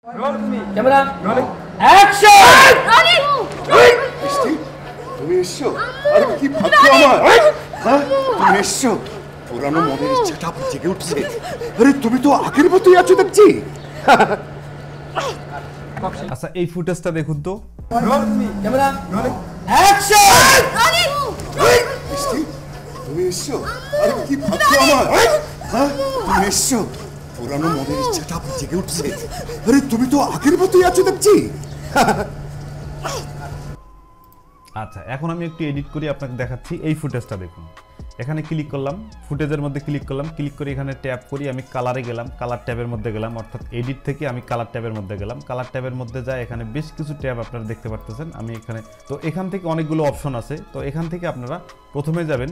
Camera action. মিষ্টি, তুমি এসছো? আরে কি ভাবছো আমার? হ্যাঁ, তুমি এসছো? পুরানো মনের ইচ্ছাটা আবার জেগে উঠছে। আরে তুমি তো আগের মতোই আছো দেখছি। আচ্ছা এই ফুটেজটা দেখুন তো। Camera action. মিষ্টি, তুমি এসছো? আরে কি ভাবছো আমার? হ্যাঁ, তুমি এসছো? পুরানো মনের ইচ্ছাটা আবার জেগে উঠছে। আরে তুমি তো আগের মতোই আছো দেখছি। আচ্ছা এখন আমি একটু এডিট করে আপনাকে দেখাচ্ছি। এই ফুটেজটা দেখুন। এখানে ক্লিক করলাম, ফুটেজের মধ্যে ক্লিক করলাম, ক্লিক করে এখানে ট্যাপ করি, আমি কালারে গেলাম, কালার ট্যাবের মধ্যে গেলাম, অর্থাৎ এডিট থেকে আমি কালার ট্যাবের মধ্যে গেলাম। কালার ট্যাবের মধ্যে যায় এখানে বেশ কিছু ট্যাব আপনারা দেখতে পারতেছেন। আমি এখানে তো এখান থেকে অনেকগুলো অপশন আছে। তো এখান থেকে আপনারা প্রথমে যাবেন,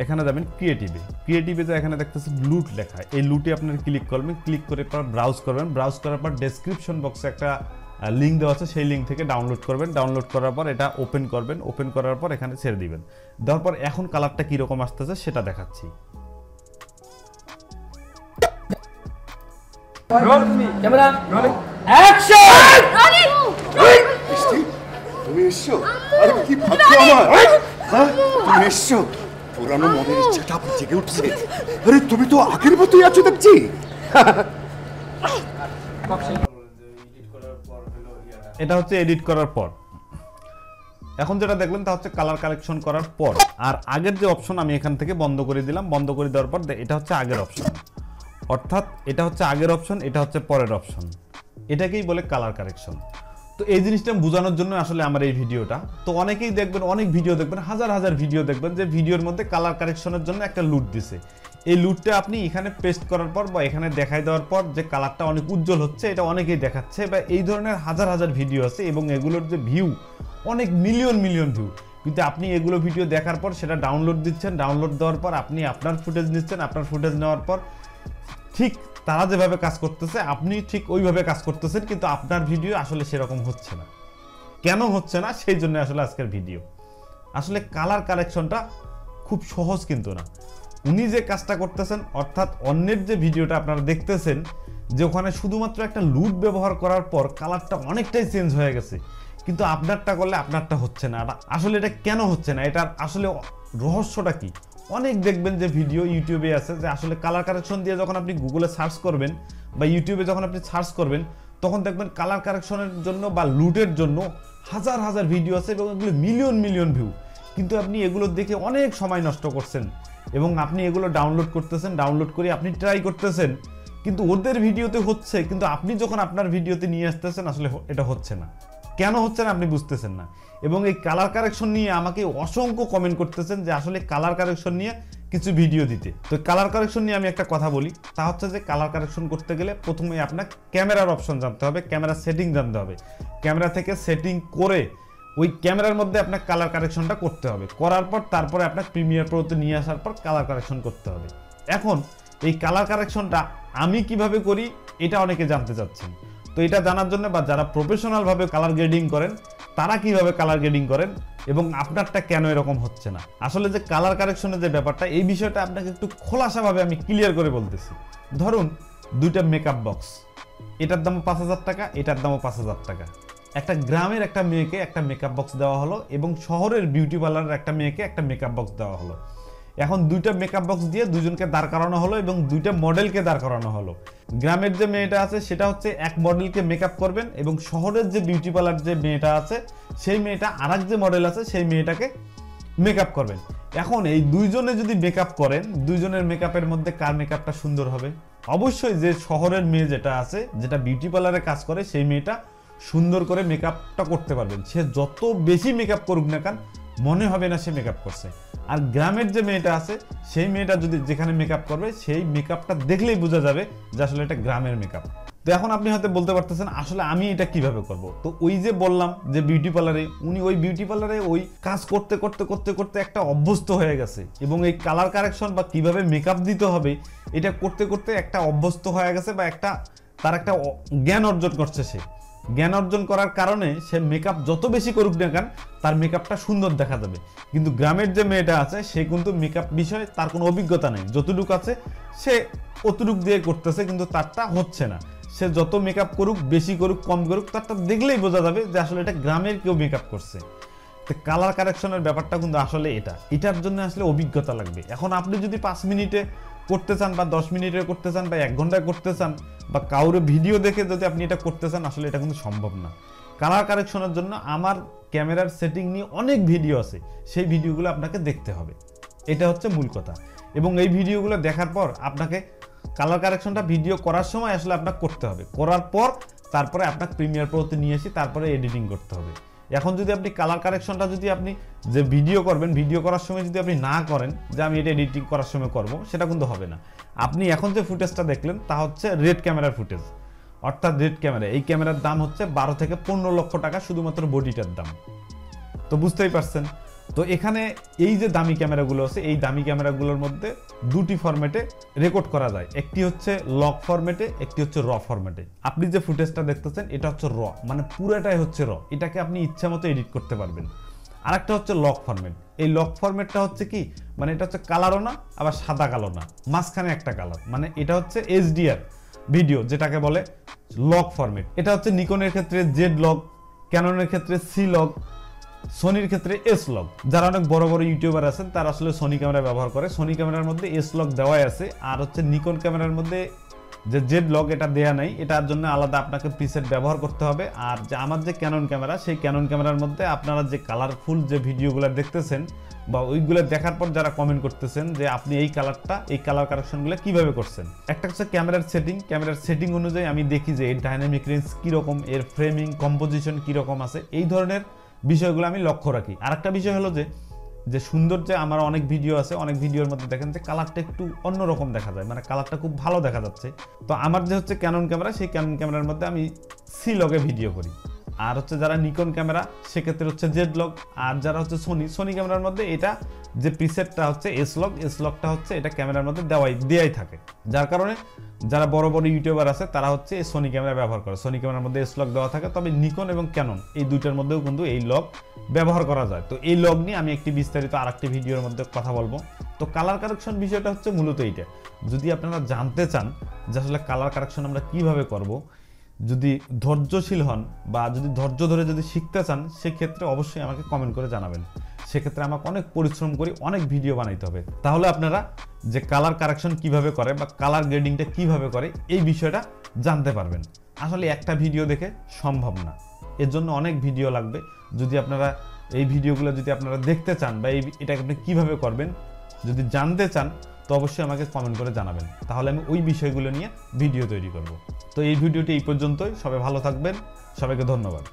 এখানে যাবেন ক্রিয়েটিভে। ক্রিয়েটিভে যা এখানে দেখতেছেন লুট লেখা, এই লুটে আপনারা ক্লিক করবেন, ক্লিক করে পর ব্রাউজ করবেন, ব্রাউজ করার পর ডেসক্রিপশন বক্সে একটা লিঙ্ক দেওয়া আছে, সেই লিঙ্ক থেকে ডাউনলোড করবেন, ডাউনলোড করার পর এটা ওপেন করবেন, ওপেন করার পর এখানে ছেড়ে দিবেন। দেওয়ার পর এখন কালারটা কীরকম আসতেছে সেটা দেখাচ্ছি। Camera action. মিষ্টি, তুমি এসছো? আরে কি ভাবছো আমার? হ্যাঁ, তুমি এসছো? পুরানো মনের ইচ্ছাটা আবার জেগে উঠছে। আরে তুমি তো আগের মতোই আছো দেখছি। এটা হচ্ছে এডিট করার পর। এখন যেটা দেখলেন তা হচ্ছে কালার কালেকশন করার পর। আর আগের যে অপশন আমি এখান থেকে বন্ধ করে দিলাম, বন্ধ করে দেওয়ার পর এটা হচ্ছে আগের অপশন, অর্থাৎ এটা হচ্ছে আগের অপশন, এটা হচ্ছে পরের অপশন। এটাকেই বলে কালার কারেকশন। তো এই জিনিসটা বোঝানোর জন্য আসলে আমার এই ভিডিওটা। তো অনেকেই দেখবেন, অনেক ভিডিও দেখবেন, হাজার হাজার ভিডিও দেখবেন যে ভিডিওর মধ্যে কালার কারেকশনের জন্য একটা লুট দিছে। এই লুটটা আপনি এখানে পেস্ট করার পর বা এখানে দেখাই দেওয়ার পর যে কালারটা অনেক উজ্জ্বল হচ্ছে, এটা অনেকেই দেখাচ্ছে, বা এই ধরনের হাজার হাজার ভিডিও আছে এবং এগুলোর যে ভিউ অনেক মিলিয়ন মিলিয়ন ভিউ। কিন্তু আপনি এগুলো ভিডিও দেখার পর সেটা ডাউনলোড দিচ্ছেন, ডাউনলোড দেওয়ার পর আপনি আপনার ফুটেজ নিচ্ছেন, আপনার ফুটেজ নেওয়ার পর ঠিক তারা যেভাবে কাজ করতেছে আপনি ঠিক ওইভাবে কাজ করতেছেন, কিন্তু আপনার ভিডিও আসলে সেরকম হচ্ছে না। কেন হচ্ছে না সেই জন্য আসলে আজকের ভিডিও। আসলে কালার কালেকশনটা খুব সহজ কিন্তু না। উনি যে কাজটা করতেছেন, অর্থাৎ অন্যের যে ভিডিওটা আপনারা দেখতেছেন যে ওখানে শুধুমাত্র একটা লুট ব্যবহার করার পর কালারটা অনেকটাই চেঞ্জ হয়ে গেছে, কিন্তু আপনারটা করলে আপনারটা হচ্ছে না। আসলে এটা কেন হচ্ছে না, এটার আসলে রহস্যটা কি? অনেক দেখবেন যে ভিডিও ইউটিউবে আছে যে আসলে কালার কারেকশন দিয়ে যখন আপনি গুগলে সার্চ করবেন বা ইউটিউবে যখন আপনি সার্চ করবেন তখন দেখবেন কালার কারেকশনের জন্য বা লুটের জন্য হাজার হাজার ভিডিও আছে এবং এগুলো মিলিয়ন মিলিয়ন ভিউ। কিন্তু আপনি এগুলো দেখে অনেক সময় নষ্ট করছেন এবং আপনি এগুলো ডাউনলোড করতেছেন, ডাউনলোড করে আপনি ট্রাই করতেছেন, কিন্তু ওদের ভিডিওতে হচ্ছে, কিন্তু আপনি যখন আপনার ভিডিওতে নিয়ে আসতেছেন আসলে এটা হচ্ছে না। কেন হচ্ছে না আপনি বুঝতেছেন না। এবং এই কালার কারেকশন নিয়ে আমাকে অসংখ্য কমেন্ট করতেছেন যে আসলে কালার কারেকশন নিয়ে কিছু ভিডিও দিতে। তো কালার কারেকশন নিয়ে আমি একটা কথা বলি, তা হচ্ছে যে কালার কারেকশন করতে গেলে প্রথমে আপনার ক্যামেরার অপশন জানতে হবে, ক্যামেরা সেটিং জানতে হবে। ক্যামেরা থেকে সেটিং করে ওই ক্যামেরার মধ্যে আপনার কালার কারেকশনটা করতে হবে, করার পর তারপরে আপনার প্রিমিয়ার প্রোতে নিয়ে আসার পর কালার কারেকশন করতে হবে। এখন এই কালার কারেকশনটা আমি কিভাবে করি এটা অনেকে জানতে চাচ্ছেন। তো এটা জানার জন্য বা যারা প্রফেশনালভাবে কালার গ্রেডিং করেন তারা কিভাবে কালার গ্রেডিং করেন এবং আপনারটা কেন এরকম হচ্ছে না, আসলে যে কালার কারেকশনের যে ব্যাপারটা, এই বিষয়টা আপনাকে একটু খোলাসাভাবে আমি ক্লিয়ার করে বলতেছি। ধরুন দুইটা মেকআপ বক্স, এটার দাম 5,000 টাকা, এটার দামও 5,000 টাকা। একটা গ্রামের একটা মেয়েকে একটা মেকআপ বক্স দেওয়া হলো এবং শহরের বিউটি পার্লারের একটা মেয়েকে একটা মেকআপ বক্স দেওয়া হলো। এখন দুইটা মেকআপ বক্স দিয়ে দুজনকে দাঁড় করানো হলো এবং দুইটা মডেলকে দাঁড় করানো হলো। গ্রামের যে মেয়েটা আছে সেটা হচ্ছে এক মডেলকে মেকআপ করবেন এবং শহরের যে বিউটি পার্লার যে মেয়েটা আছে সেই মেয়েটা আরেক যে মডেল আছে সেই মেয়েটাকে মেকআপ করবেন। এখন এই দুইজনে যদি মেকআপ করেন, দুইজনের মেকআপের মধ্যে কার মেকআপটা সুন্দর হবে? অবশ্যই যে শহরের মেয়ে যেটা আছে, যেটা বিউটি পার্লারে কাজ করে, সেই মেয়েটা সুন্দর করে মেকআপটা করতে পারবেন। সে যত বেশি মেকআপ করুক না কেন মনে হবে না সে মেকআপ করছে। আর গ্রামের যে মেয়েটা আছে সেই মেয়েটা যদি যেখানে মেকআপ করবে সেই মেকআপটা দেখলেই বোঝা যাবে যে আসলে এটা গ্রামের মেকআপ। তো এখন আপনি হয়তো বলতে পারতেছেন আসলে আমি এটা কিভাবে করব। তো ওই যে বললাম যে বিউটি পার্লারে, উনি ওই বিউটি পার্লারে ওই কাজ করতে করতে করতে করতে একটা অভ্যস্ত হয়ে গেছে এবং এই কালার কারেকশন বা কিভাবে মেকআপ দিতে হবে এটা করতে করতে একটা অভ্যস্ত হয়ে গেছে বা একটা তার একটা জ্ঞান অর্জন করছে। সে জ্ঞান অর্জন করার কারণে সে মেকআপ যত বেশি করুক না কেন তার মেকআপটা সুন্দর দেখা যাবে। কিন্তু গ্রামের যে মেয়েটা আছে সে কিন্তু মেকআপ বিষয়ে তার কোনো অভিজ্ঞতা নেই, যতটুকু আছে সে অতটুক দিয়ে করতেছে কিন্তু তারটা হচ্ছে না। সে যত মেকআপ করুক, বেশি করুক, কম করুক, তারটা দেখলেই বোঝা যাবে যে আসলে এটা গ্রামের কেউ মেকআপ করছে। তো কালার কারেকশনের ব্যাপারটা কিন্তু আসলে এটার জন্য আসলে অভিজ্ঞতা লাগবে। এখন আপনি যদি 5 মিনিটে করতে চান বা 10 মিনিটে করতে চান বা 1 ঘন্টায় করতে চান বা কাউরে ভিডিও দেখে যদি আপনি এটা করতে চান, আসলে এটা কিন্তু সম্ভব না। কালার কারেকশনের জন্য আমার ক্যামেরার সেটিং নিয়ে অনেক ভিডিও আছে, সেই ভিডিওগুলো আপনাকে দেখতে হবে, এটা হচ্ছে মূল কথা। এবং এই ভিডিওগুলো দেখার পর আপনাকে কালার কারেকশনটা ভিডিও করার সময় আসলে আপনাকে করতে হবে, করার পর তারপরে আপনাকে প্রিমিয়ার প্রোতে নিয়ে এসে তারপরে এডিটিং করতে হবে। এখন যদি আপনি কালার কারেকশনটা যদি আপনি যে ভিডিও করবেন, ভিডিও করার সময় যদি আপনি না করেন যে আমি এটা এডিটিং করার সময় করব, সেটা কিন্তু হবে না। আপনি এখন যে ফুটেজটা দেখলেন তা হচ্ছে রেড ক্যামেরার ফুটেজ, অর্থাৎ রেড ক্যামেরা। এই ক্যামেরার দাম হচ্ছে 12 থেকে 15 লক্ষ টাকা, শুধুমাত্র বডিটার দাম। তো বুঝতেই পারছেন। তো এখানে এই যে দামি ক্যামেরাগুলো আছে, এই দামি ক্যামেরাগুলোর মধ্যে দুটি ফরম্যাটে রেকর্ড করা যায়, একটি হচ্ছে লক ফরম্যাটে, একটি হচ্ছে র ফরম্যাটে। আপনি যে ফুটেজটা দেখতেছেন এটা হচ্ছে র, মানে পুরোটাই হচ্ছে র, এটাকে আপনি ইচ্ছা মতো এডিট করতে পারবেন। আরেকটা হচ্ছে লক ফরম্যাট। এই লক ফরম্যাটটা হচ্ছে কি, মানে এটা হচ্ছে কালারও না আবার সাদা কালো না, মাঝখানে একটা কালার, মানে এটা হচ্ছে এইচডিআর ভিডিও, যেটাকে বলে লক ফরম্যাট। এটা হচ্ছে নিকনের ক্ষেত্রে জেড লক, ক্যাননের ক্ষেত্রে সি লক, সোনির ক্ষেত্রে এস লক। যারা অনেক বড় বড় ইউটিউবার আছেন তারা আসলে সোনি ক্যামেরা ব্যবহার করে। সোনি ক্যামেরার মধ্যে এস লক দেওয়াই আছে, আর হচ্ছে নিকন ক্যামেরার মধ্যে যে জেড লক এটা দেয়া নাই, এটার জন্য আলাদা আপনাকে প্রিসেট ব্যবহার করতে হবে। আর যে আমার যে ক্যানন ক্যামেরা, সেই ক্যানন ক্যামেরার মধ্যে আপনারা যে কালারফুল যে ভিডিওগুলো দেখতেছেন বা ওইগুলো দেখার পর যারা কমেন্ট করতেছেন যে আপনি এই কালারটা, এই কালার কারেকশনগুলো কিভাবে করছেন। একটা হচ্ছে ক্যামেরার সেটিং, ক্যামেরার সেটিং অনুযায়ী আমি দেখি যে এর ডাইনামিক রেঞ্জ কীরকম, এর ফ্রেমিং কম্পোজিশন কীরকম আছে, এই ধরনের বিষয়গুলো আমি লক্ষ্য রাখি। আর একটা বিষয় হলো যে সুন্দর, যে আমার অনেক ভিডিও আছে, অনেক ভিডিওর মধ্যে দেখেন যে কালারটা একটু অন্যরকম দেখা যায়, মানে কালারটা খুব ভালো দেখা যাচ্ছে। তো আমার যে হচ্ছে ক্যানন ক্যামেরা, সেই ক্যানন ক্যামেরার মধ্যে আমি সি লগে ভিডিও করি। আর হচ্ছে যারা নিকন ক্যামেরা সেক্ষেত্রে হচ্ছে জেড লক। আর যারা হচ্ছে সোনি ক্যামেরার মধ্যে এটা যে প্রিসেটটা হচ্ছে এস লকটা হচ্ছে এটা ক্যামেরার মধ্যে দেওয়াই থাকে। যার কারণে যারা বড় বড় ইউটিউবার আছে তারা হচ্ছে এই সোনি ক্যামেরা ব্যবহার করে। সোনি ক্যামেরার মধ্যে এস লক দেওয়া থাকে, তবে নিকন এবং ক্যানন এই দুইটার মধ্যেও কিন্তু এই লক ব্যবহার করা যায়। তো এই লক নিয়ে আমি একটি বিস্তারিত আরেকটি ভিডিওর মধ্যে কথা বলবো। তো কালার কারেকশন বিষয়টা হচ্ছে মূলত এইটা। যদি আপনারা জানতে চান যে আসলে কালার কারেকশন আমরা কিভাবে করব, যদি ধৈর্যশীল হন বা যদি ধৈর্য ধরে যদি শিখতে চান, সেক্ষেত্রে অবশ্যই আমাকে কমেন্ট করে জানাবেন। সেক্ষেত্রে আমাকে অনেক পরিশ্রম করে অনেক ভিডিও বানাইতে হবে, তাহলে আপনারা যে কালার কারেকশন কিভাবে করে বা কালার গ্রেডিংটা কিভাবে করে এই বিষয়টা জানতে পারবেন। আসলে একটা ভিডিও দেখে সম্ভব না, এর জন্য অনেক ভিডিও লাগবে। যদি আপনারা এই ভিডিওগুলো যদি আপনারা দেখতে চান বা এটাকে আপনি কীভাবে করবেন যদি জানতে চান, তো অবশ্যই আমাকে কমেন্ট করে জানাবেন, তাহলে আমি ওই বিষয়গুলো নিয়ে ভিডিও তৈরি করব। তো এই ভিডিওটি এই পর্যন্তই। সবাই ভালো থাকবেন, সবাইকে ধন্যবাদ।